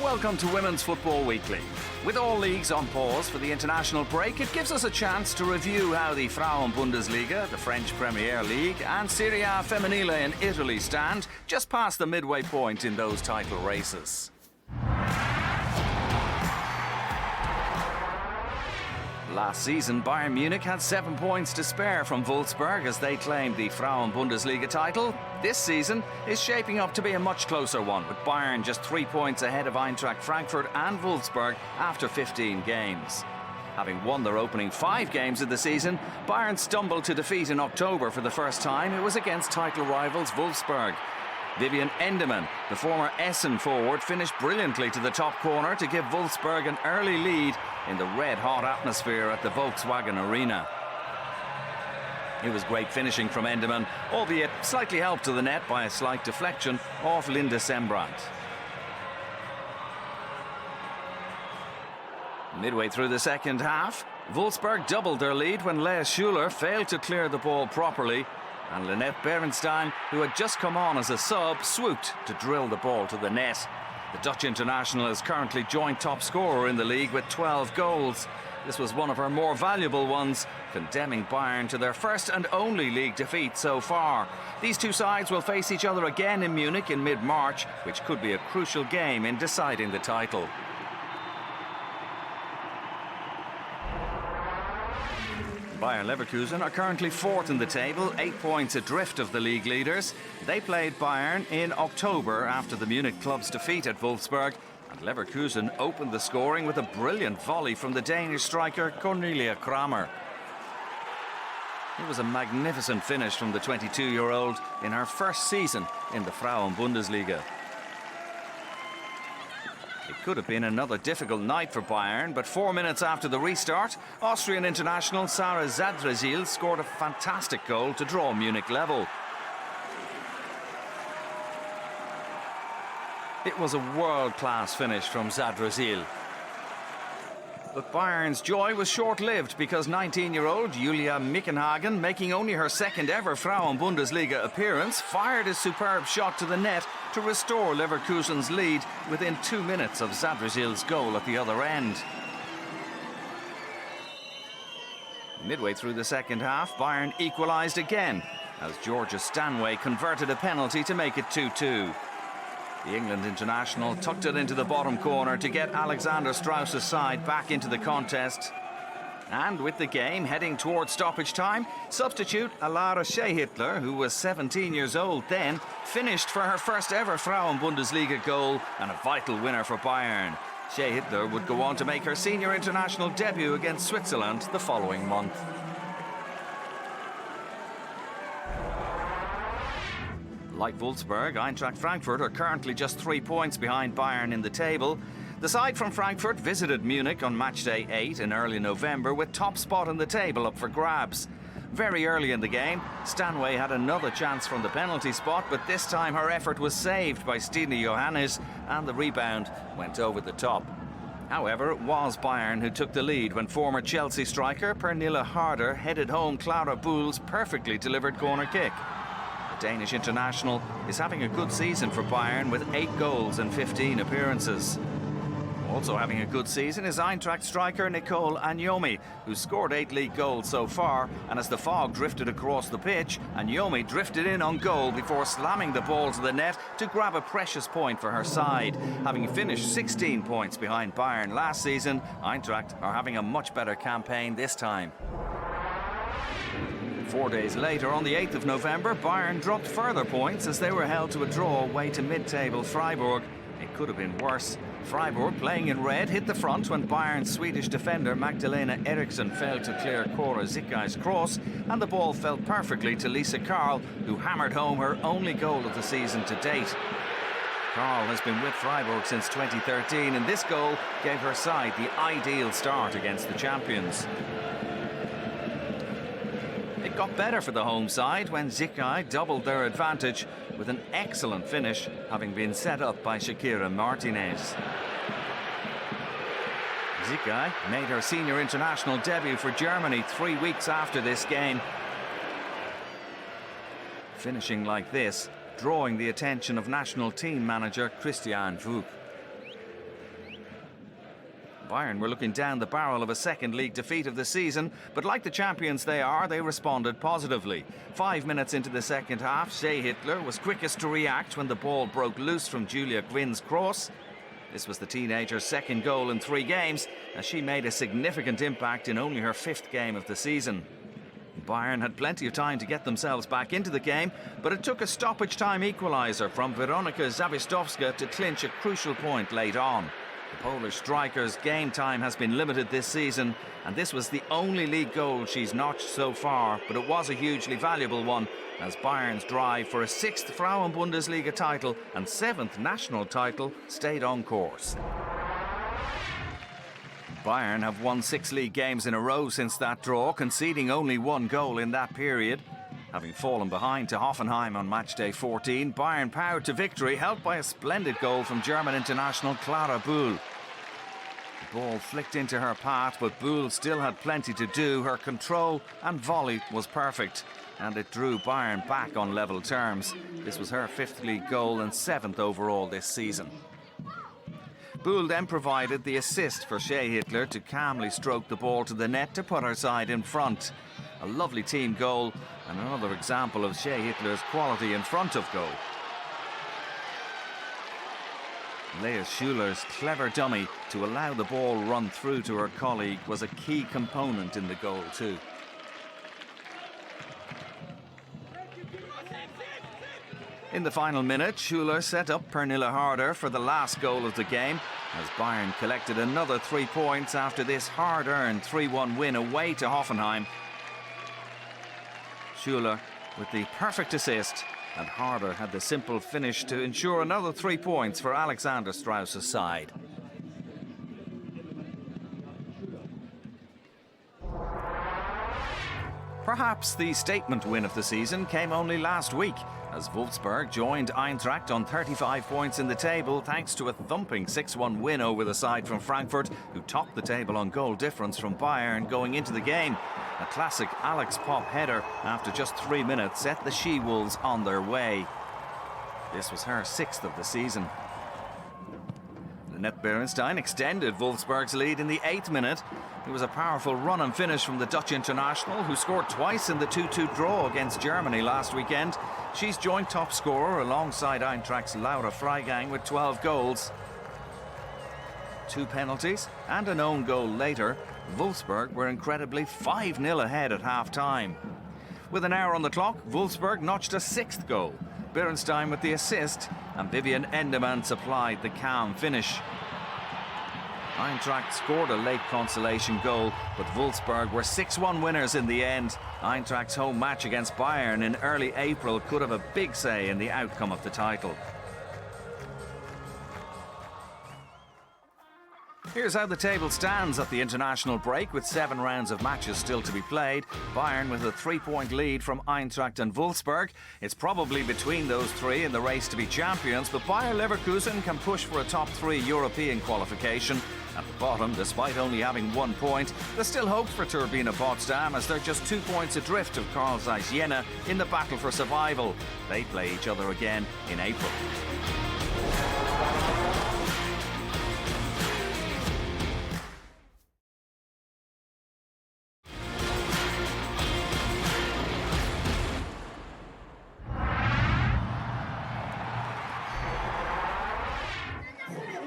Welcome to Women's Football Weekly. With all leagues on pause for the international break, it gives us a chance to review how the Frauen-Bundesliga, the French Première Ligue and Serie A Femminile in Italy stand just past the midway point in those title races. Last season, Bayern Munich had 7 points to spare from Wolfsburg as they claimed the Frauen-Bundesliga title. This season is shaping up to be a much closer one, with Bayern just 3 points ahead of Eintracht Frankfurt and Wolfsburg after 15 games. Having won their opening 5 games of the season, Bayern stumbled to defeat in October for the first time. It was against title rivals Wolfsburg. Vivian Endemann, the former Essen forward, finished brilliantly to the top corner to give Wolfsburg an early lead in the red-hot atmosphere at the Volkswagen Arena. It was great finishing from Endemann, albeit slightly helped to the net by a slight deflection off Linda Sembrant. Midway through the second half, Wolfsburg doubled their lead when Lea Schuler failed to clear the ball properly, and Lynette Berenstein, who had just come on as a sub, swooped to drill the ball to the net. The Dutch international is currently joint top scorer in the league with 12 goals. This was one of her more valuable ones, condemning Bayern to their first and only league defeat so far. These two sides will face each other again in Munich in mid-March, which could be a crucial game in deciding the title. Bayer Leverkusen are currently fourth in the table, 8 points adrift of the league leaders. They played Bayern in October after the Munich club's defeat at Wolfsburg, and Leverkusen opened the scoring with a brilliant volley from the Danish striker Cornelia Kramer. It was a magnificent finish from the 22-year-old in her first season in the Frauen-Bundesliga. It could have been another difficult night for Bayern, but 4 minutes after the restart, Austrian international Sarah Zadrazil scored a fantastic goal to draw Munich level. It was a world-class finish from Zadrazil. But Bayern's joy was short-lived because 19-year-old Julia Mickenhagen, making only her second ever Frauen-Bundesliga appearance, fired a superb shot to the net to restore Leverkusen's lead within 2 minutes of Zadrazil's goal at the other end. Midway through the second half, Bayern equalised again as Georgia Stanway converted a penalty to make it 2-2. The England international tucked it into the bottom corner to get Alexander Strauss's side back into the contest. And with the game heading towards stoppage time, substitute Alara Scheihitler, who was 17 years old then, finished for her first ever Frauen-Bundesliga goal and a vital winner for Bayern. Scheihitler would go on to make her senior international debut against Switzerland the following month. Like Wolfsburg, Eintracht Frankfurt are currently just 3 points behind Bayern in the table. The side from Frankfurt visited Munich on matchday 8 in early November with top spot on the table up for grabs. Very early in the game, Stanway had another chance from the penalty spot, but this time her effort was saved by Stine Johannes and the rebound went over the top. However, it was Bayern who took the lead when former Chelsea striker Pernille Harder headed home Clara Buhl's perfectly delivered corner kick. Danish international is having a good season for Bayern with 8 goals and 15 appearances. Also having a good season is Eintracht striker Nicole Agnomi, who scored 8 league goals so far, and as the fog drifted across the pitch, Agnomi drifted in on goal before slamming the ball to the net to grab a precious point for her side. Having finished 16 points behind Bayern last season, Eintracht are having a much better campaign this time. 4 days later, on the 8th of November, Bayern dropped further points as they were held to a draw away to mid-table Freiburg. It could have been worse. Freiburg, playing in red, hit the front when Bayern's Swedish defender Magdalena Eriksson failed to clear Cora Zickai's cross, and the ball fell perfectly to Lisa Karl, who hammered home her only goal of the season to date. Karl has been with Freiburg since 2013, and this goal gave her side the ideal start against the champions. It got better for the home side when Zickai doubled their advantage with an excellent finish, having been set up by Shakira Martinez. Zickai made her senior international debut for Germany 3 weeks after this game. Finishing like this, drawing the attention of national team manager Christian Vuk. Bayern were looking down the barrel of a second league defeat of the season, but like the champions they are, they responded positively. 5 minutes into the second half, Shea Hitler was quickest to react when the ball broke loose from Julia Gwynn's cross. This was the teenager's second goal in 3 games, as she made a significant impact in only her 5th game of the season. Bayern had plenty of time to get themselves back into the game, but it took a stoppage time equaliser from Weronika Zawistowska to clinch a crucial point late on. The Polish striker's game time has been limited this season, and this was the only league goal she's notched so far, but it was a hugely valuable one, as Bayern's drive for a 6th Frauen-Bundesliga title and 7th national title stayed on course. Bayern have won 6 league games in a row since that draw, conceding only 1 goal in that period. Having fallen behind to Hoffenheim on matchday 14, Bayern powered to victory, helped by a splendid goal from German international Clara Bühl. The ball flicked into her path, but Bühl still had plenty to do. Her control and volley was perfect, and it drew Bayern back on level terms. This was her 5th league goal and 7th overall this season. Bühl then provided the assist for Shea Hitler to calmly stroke the ball to the net to put her side in front. A lovely team goal and another example of Shea Hitler's quality in front of goal. Lea Schüller's clever dummy to allow the ball run through to her colleague was a key component in the goal too. In the final minute, Schüller set up Pernille Harder for the last goal of the game, as Bayern collected another 3 points after this hard-earned 3-1 win away to Hoffenheim. Schüller with the perfect assist, and Harder had the simple finish to ensure another 3 points for Alexander Strauss's side. Perhaps the statement win of the season came only last week, as Wolfsburg joined Eintracht on 35 points in the table thanks to a thumping 6-1 win over the side from Frankfurt, who topped the table on goal difference from Bayern going into the game. A classic Alex Popp header after just 3 minutes set the She-Wolves on their way. This was her 6th of the season. Annette Berenstein extended Wolfsburg's lead in the 8th minute. It was a powerful run and finish from the Dutch international, who scored twice in the 2-2 draw against Germany last weekend. She's joint top scorer alongside Eintracht's Laura Freigang with 12 goals. 2 penalties and an own goal later, Wolfsburg were incredibly 5-0 ahead at half-time. With an hour on the clock, Wolfsburg notched a 6th goal. Berenstein with the assist, and Vivian Enderman supplied the calm finish. Eintracht scored a late consolation goal, but Wolfsburg were 6-1 winners in the end. Eintracht's home match against Bayern in early April could have a big say in the outcome of the title. Here's how the table stands at the international break, with 7 rounds of matches still to be played. Bayern with a 3-point lead from Eintracht and Wolfsburg. It's probably between those 3 in the race to be champions, but Bayer Leverkusen can push for a top 3 European qualification. At the bottom, despite only having 1 point, there's still hope for Turbine Potsdam, as they're just 2 points adrift of Carl Zeiss Jena in the battle for survival. They play each other again in April.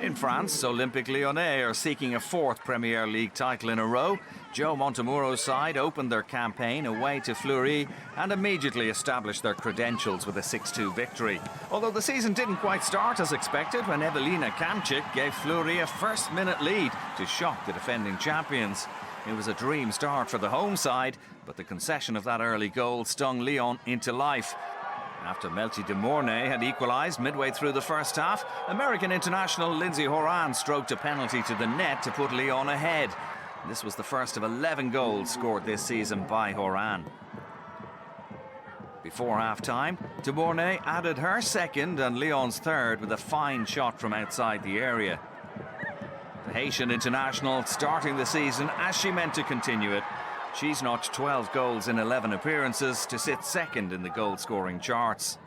In France, Olympique Lyonnais are seeking a 4th Premier League title in a row. Joe Montemuro's side opened their campaign away to Fleury and immediately established their credentials with a 6-2 victory. Although the season didn't quite start as expected when Evelina Kamczyk gave Fleury a first-minute lead to shock the defending champions. It was a dream start for the home side, but the concession of that early goal stung Lyon into life. After Melchi de Mornay had equalised midway through the first half, American international Lindsay Horan stroked a penalty to the net to put Lyon ahead. This was the first of 11 goals scored this season by Horan. Before half-time, de Mornay added her second and Lyon's third with a fine shot from outside the area. The Haitian international starting the season as she meant to continue it. She's notched 12 goals in 11 appearances to sit second in the goal-scoring charts.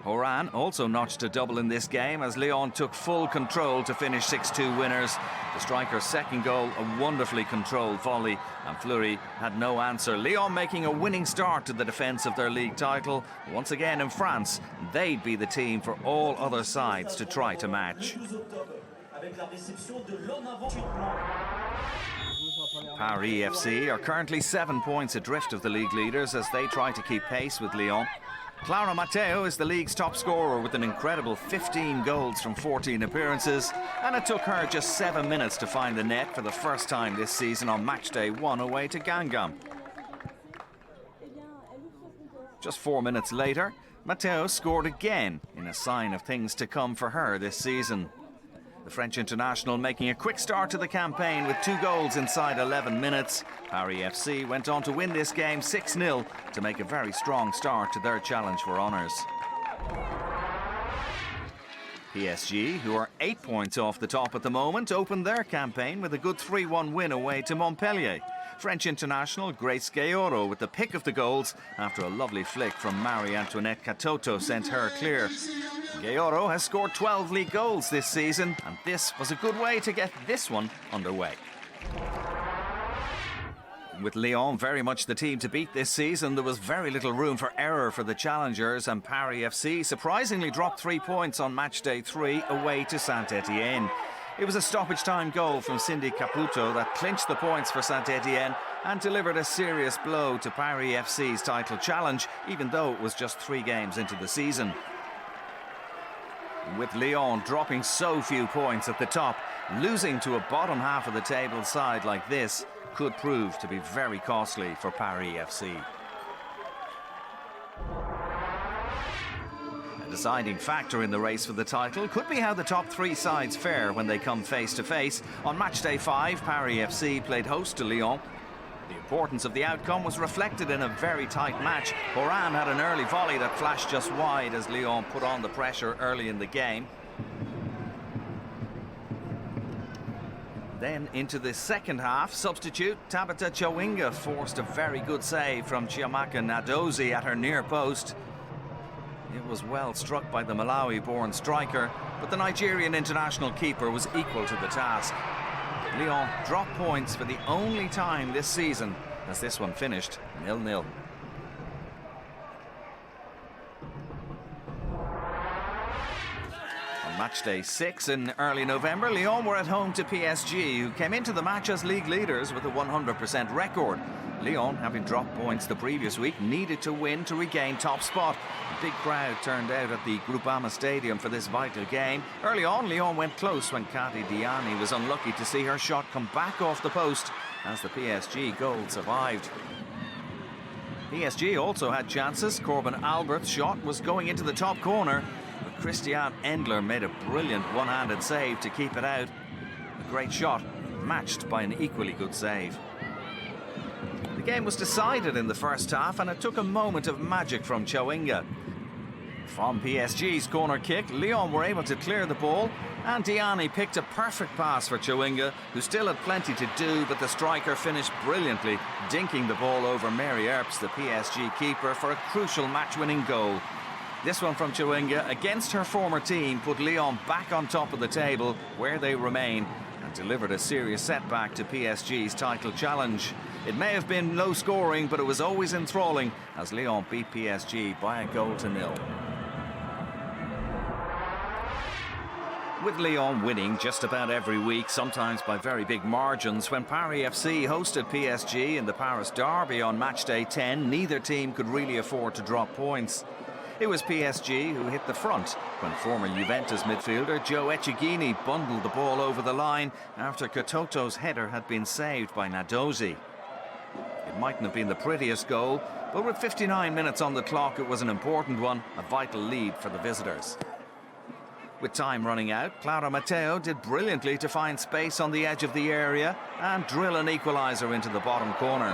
Horan also notched a double in this game as Lyon took full control to finish 6-2 winners. The striker's second goal, a wonderfully controlled volley, and Fleury had no answer. Lyon making a winning start to the defence of their league title. Once again in France, they'd be the team for all other sides to try to match. Paris FC are currently 7 points adrift of the league leaders as they try to keep pace with Lyon. Clara Matteo is the league's top scorer with an incredible 15 goals from 14 appearances, and it took her just 7 minutes to find the net for the first time this season on matchday 1 away to Guingamp. Just 4 minutes later, Matteo scored again in a sign of things to come for her this season. The French international making a quick start to the campaign with 2 goals inside 11 minutes. Paris FC went on to win this game 6-0 to make a very strong start to their challenge for honours. PSG, who are 8 points off the top at the moment, opened their campaign with a good 3-1 win away to Montpellier. French international Grace Gayoro with the pick of the goals after a lovely flick from Marie-Antoinette Katoto sent her clear. Gayoro has scored 12 league goals this season, and this was a good way to get this one underway. With Lyon very much the team to beat this season, there was very little room for error for the challengers, and Paris FC surprisingly dropped 3 points on matchday 3 away to Saint-Étienne. It was a stoppage-time goal from Cindy Caputo that clinched the points for Saint-Étienne and delivered a serious blow to Paris FC's title challenge, even though it was just 3 games into the season. With Lyon dropping so few points at the top, losing to a bottom half of the table side like this could prove to be very costly for Paris FC. A deciding factor in the race for the title could be how the top 3 sides fare when they come face to face. On matchday 5, Paris FC played host to Lyon. The importance of the outcome was reflected in a very tight match. Horan had an early volley that flashed just wide as Lyon put on the pressure early in the game. Then into the second half, substitute Tabata Chawinga forced a very good save from Chiamaka Nadozi at her near post. It was well struck by the Malawi-born striker, but the Nigerian international keeper was equal to the task. Lyon dropped points for the only time this season as this one finished 0-0. On matchday 6 in early November, Lyon were at home to PSG, who came into the match as league leaders with a 100% record. Lyon, having dropped points the previous week, needed to win to regain top spot. A big crowd turned out at the Groupama Stadium for this vital game. Early on, Lyon went close when Kati Diani was unlucky to see her shot come back off the post as the PSG goal survived. PSG also had chances. Corbin Albert's shot was going into the top corner, but Christian Endler made a brilliant one-handed save to keep it out. A great shot, matched by an equally good save. The game was decided in the first half, and it took a moment of magic from Chawinga. From PSG's corner kick, Lyon were able to clear the ball, and Diani picked a perfect pass for Chawinga, who still had plenty to do, but the striker finished brilliantly, dinking the ball over Mary Earps, the PSG keeper, for a crucial match-winning goal. This one from Chawinga against her former team put Lyon back on top of the table, where they remain, and delivered a serious setback to PSG's title challenge. It may have been low scoring, but it was always enthralling as Lyon beat PSG by 1-0. With Lyon winning just about every week, sometimes by very big margins, when Paris FC hosted PSG in the Paris Derby on matchday 10, neither team could really afford to drop points. It was PSG who hit the front when former Juventus midfielder Joe Echegini bundled the ball over the line after Katoto's header had been saved by Nadozi. It mightn't have been the prettiest goal, but with 59 minutes on the clock, it was an important one, a vital lead for the visitors. With time running out, Clara Matteo did brilliantly to find space on the edge of the area and drill an equaliser into the bottom corner.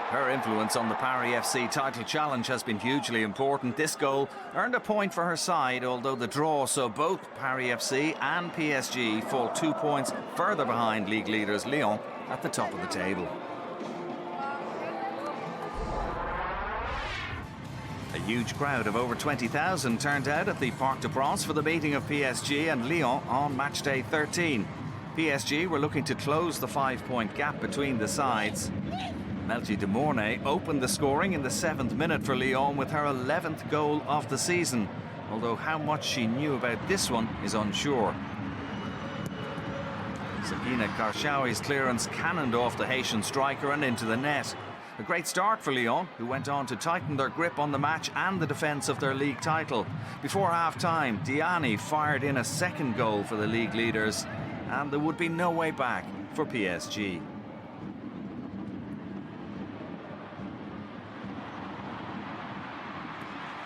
Her influence on the Paris FC title challenge has been hugely important. This goal earned a point for her side, although the draw saw both Paris FC and PSG fall 2 points further behind league leaders Lyon at the top of the table. A huge crowd of over 20,000 turned out at the Parc des Princes for the meeting of PSG and Lyon on match day 13. PSG were looking to close the 5-point gap between the sides. Melty de Mornay opened the scoring in the 7th minute for Lyon with her 11th goal of the season, although how much she knew about this one is unsure. Sakina Karchaoi's clearance cannoned off the Haitian striker and into the net. A great start for Lyon, who went on to tighten their grip on the match and the defence of their league title. Before half-time, Diani fired in a second goal for the league leaders, and there would be no way back for PSG.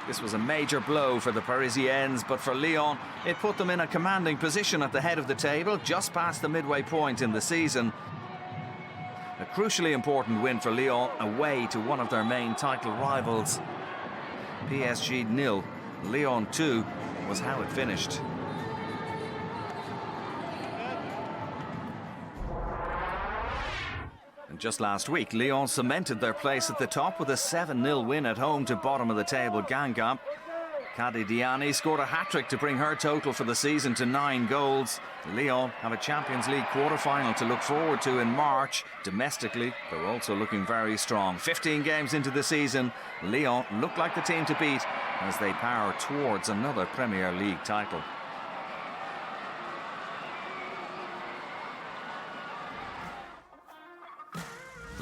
This was a major blow for the Parisiennes, but for Lyon, it put them in a commanding position at the head of the table, just past the midway point in the season. A crucially important win for Lyon away to one of their main title rivals. PSG 0, Lyon 2 was how it finished. And just last week, Lyon cemented their place at the top with a 7-0 win at home to bottom of the table Guingamp. Kadi Diani scored a hat-trick to bring her total for the season to 9 goals. Lyon have a Champions League quarter-final to look forward to in March. Domestically, they're also looking very strong. 15 games into the season, Lyon look like the team to beat as they power towards another Premier League title.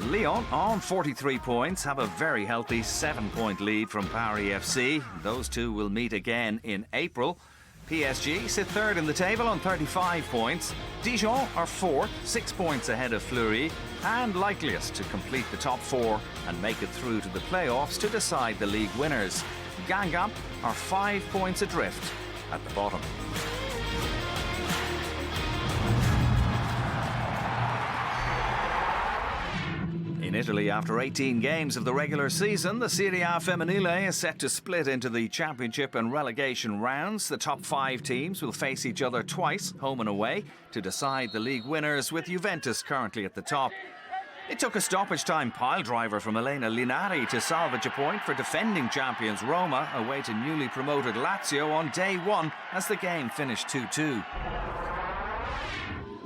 Lyon, on 43 points, have a very healthy 7-point lead from Paris FC. Those two will meet again in April. PSG sit third in the table on 35 points. Dijon are fourth, 6 points ahead of Fleury, and likeliest to complete the top 4 and make it through to the playoffs to decide the league winners. Guingamp are 5 points adrift at the bottom. In Italy, after 18 games of the regular season, the Serie A Femminile is set to split into the championship and relegation rounds. The top 5 teams will face each other twice, home and away, to decide the league winners, with Juventus currently at the top. It took a stoppage-time pile-driver from Elena Linari to salvage a point for defending champions Roma away to newly promoted Lazio on day 1 as the game finished 2-2.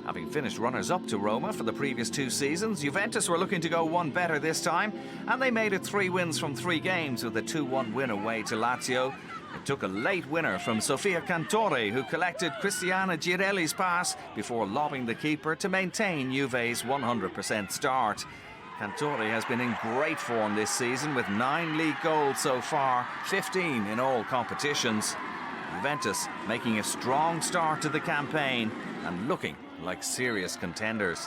Having finished runners-up to Roma for the previous 2 seasons, Juventus were looking to go one better this time, and they made it 3 wins from 3 games with a 2-1 win away to Lazio. It took a late winner from Sofia Cantore, who collected Cristiana Girelli's pass before lobbing the keeper to maintain Juve's 100% start. Cantore has been in great form this season with 9 league goals so far, 15 in all competitions. Juventus making a strong start to the campaign and looking like serious contenders.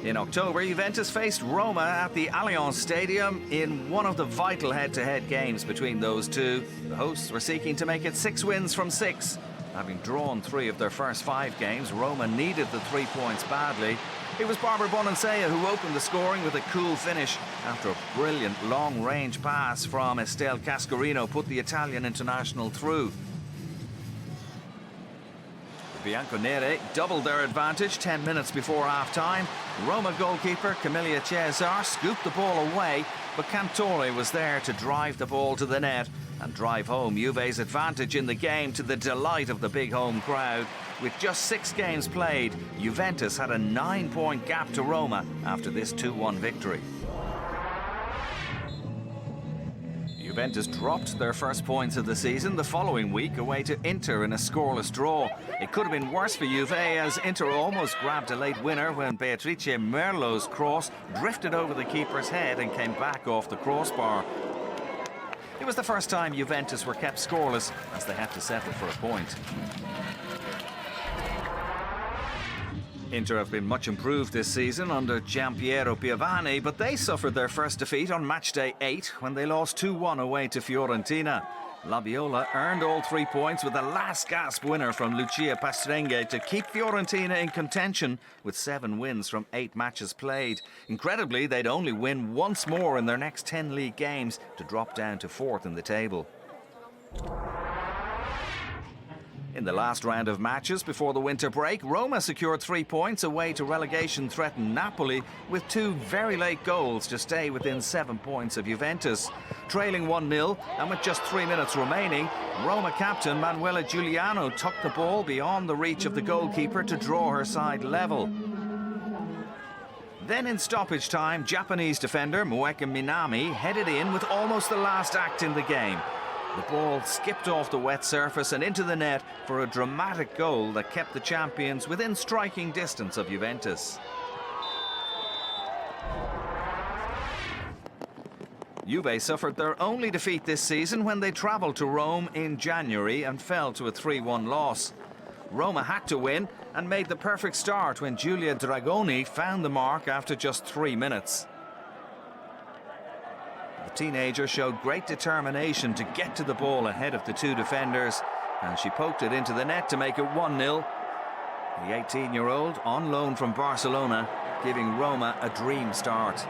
In October, Juventus faced Roma at the Allianz Stadium in one of the vital head-to-head games between those two. The hosts were seeking to make it 6 wins from 6. Having drawn 3 of their first 5 games, Roma needed the 3 points badly. It was Barbara Bonansea who opened the scoring with a cool finish after a brilliant long-range pass from Estelle Cascarino put the Italian international through. The Bianconere doubled their advantage 10 minutes before half-time. Roma goalkeeper Camilla Cesar scooped the ball away, but Cantore was there to drive the ball to the net and drive home Juve's advantage in the game to the delight of the big home crowd. With just 6 games played, Juventus had a 9-point gap to Roma after this 2-1 victory. Juventus dropped their first points of the season the following week away to Inter in a scoreless draw. It could have been worse for Juve, as Inter almost grabbed a late winner when Beatrice Merlot's cross drifted over the keeper's head and came back off the crossbar. It was the first time Juventus were kept scoreless as they had to settle for a point. Inter have been much improved this season under Giampiero Piovani, but they suffered their first defeat on matchday 8 when they lost 2-1 away to Fiorentina. La Viola earned all 3 points with a last-gasp winner from Lucia Pastrengue to keep Fiorentina in contention with 7 wins from 8 matches played. Incredibly, they'd only win once more in their next 10 league games to drop down to 4th in the table. In the last round of matches before the winter break, Roma secured 3 points away to relegation-threatened Napoli with 2 very late goals to stay within 7 points of Juventus. Trailing 1-0 and with just 3 minutes remaining, Roma captain Manuela Giuliano tucked the ball beyond the reach of the goalkeeper to draw her side level. Then in stoppage time, Japanese defender Moeka Minami headed in with almost the last act in the game. The ball skipped off the wet surface and into the net for a dramatic goal that kept the champions within striking distance of Juventus. Juve suffered their only defeat this season when they travelled to Rome in January and fell to a 3-1 loss. Roma had to win and made the perfect start when Giulia Dragoni found the mark after just 3 minutes. The teenager showed great determination to get to the ball ahead of the 2 defenders, and she poked it into the net to make it 1-0. The 18-year-old on loan from Barcelona, giving Roma a dream start.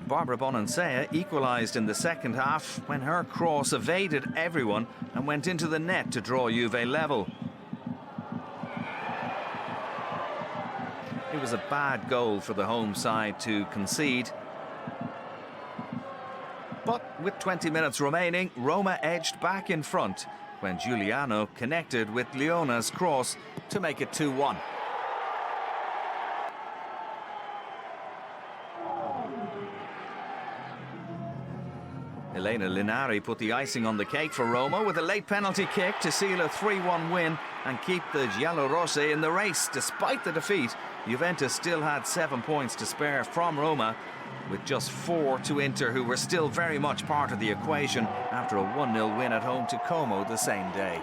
Barbara Bonansea equalised in the second half when her cross evaded everyone and went into the net to draw Juve level. It was a bad goal for the home side to concede. But with 20 minutes remaining, Roma edged back in front when Giuliano connected with Leona's cross to make it 2-1. Elena Linari put the icing on the cake for Roma with a late penalty kick to seal a 3-1 win and keep the Giallorosse in the race. Despite the defeat, Juventus still had 7 points to spare from Roma, with just 4 to Inter, who were still very much part of the equation after a 1-0 win at home to Como the same day.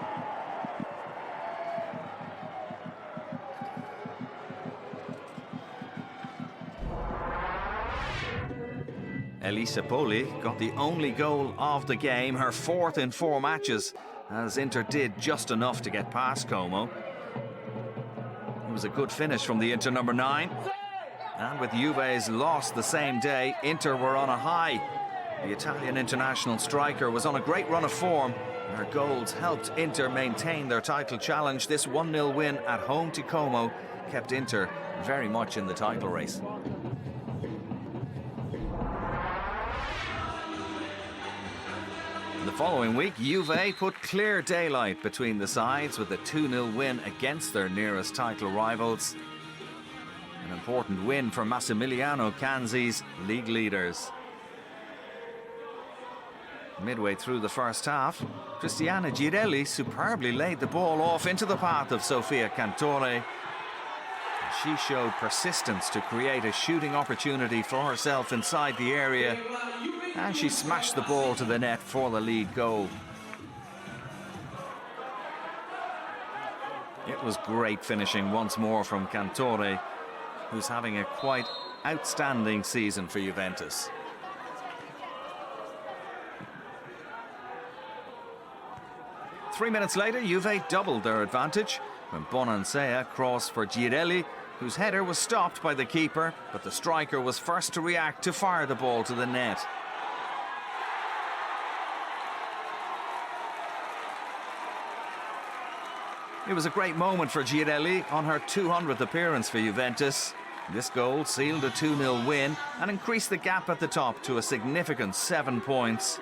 Elisa Poli got the only goal of the game, her 4th in 4 matches, as Inter did just enough to get past Como. It was a good finish from the Inter number 9. And with Juve's loss the same day, Inter were on a high. The Italian international striker was on a great run of form, and her goals helped Inter maintain their title challenge. This 1-0 win at home to Como kept Inter very much in the title race. The following week, Juve put clear daylight between the sides with a 2-0 win against their nearest title rivals. An important win for Massimiliano Canzi's league leaders. Midway through the first half, Cristiana Girelli superbly laid the ball off into the path of Sofia Cantore. She showed persistence to create a shooting opportunity for herself inside the area, and she smashed the ball to the net for the lead goal. It was great finishing once more from Cantore, who's having a quite outstanding season for Juventus. Three minutes later, Juve doubled their advantage when Bonansea crossed for Girelli, whose header was stopped by the keeper, but the striker was first to react to fire the ball to the net. It was a great moment for Girelli on her 200th appearance for Juventus. This goal sealed a 2-0 win and increased the gap at the top to a significant 7 points.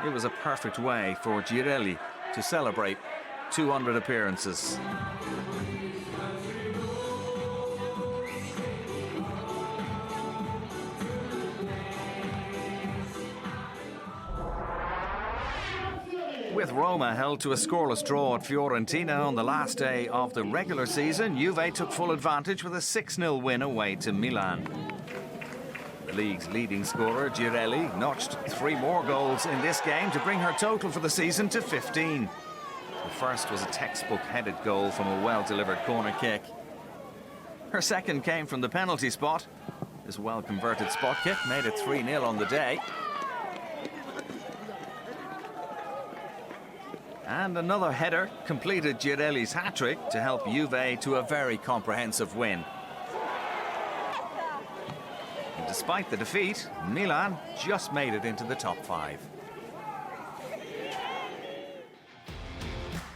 It was a perfect way for Girelli to celebrate 200 appearances. With Roma held to a scoreless draw at Fiorentina on the last day of the regular season, Juve took full advantage with a 6-0 win away to Milan. The league's leading scorer, Girelli, notched 3 more goals in this game to bring her total for the season to 15. The first was a textbook headed goal from a well-delivered corner kick. Her second came from the penalty spot. This well-converted spot kick made it 3-0 on the day. And another header completed Girelli's hat-trick to help Juve to a very comprehensive win. Despite the defeat, Milan just made it into the top 5.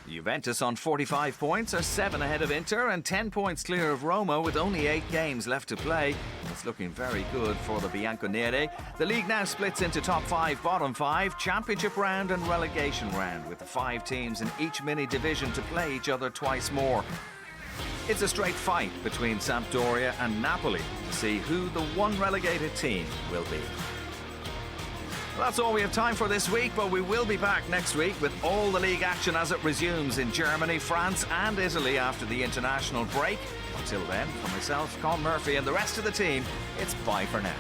Juventus on 45 points are 7 ahead of Inter and 10 points clear of Roma with only 8 games left to play. It's looking very good for the Bianconere. The league now splits into top 5, bottom 5, championship round and relegation round, with the 5 teams in each mini division to play each other twice more. It's a straight fight between Sampdoria and Napoli to see who the one relegated team will be. Well, that's all we have time for this week, but we will be back next week with all the league action as it resumes in Germany, France and Italy after the international break. Until then, for myself, Colin Murphy and the rest of the team, it's bye for now.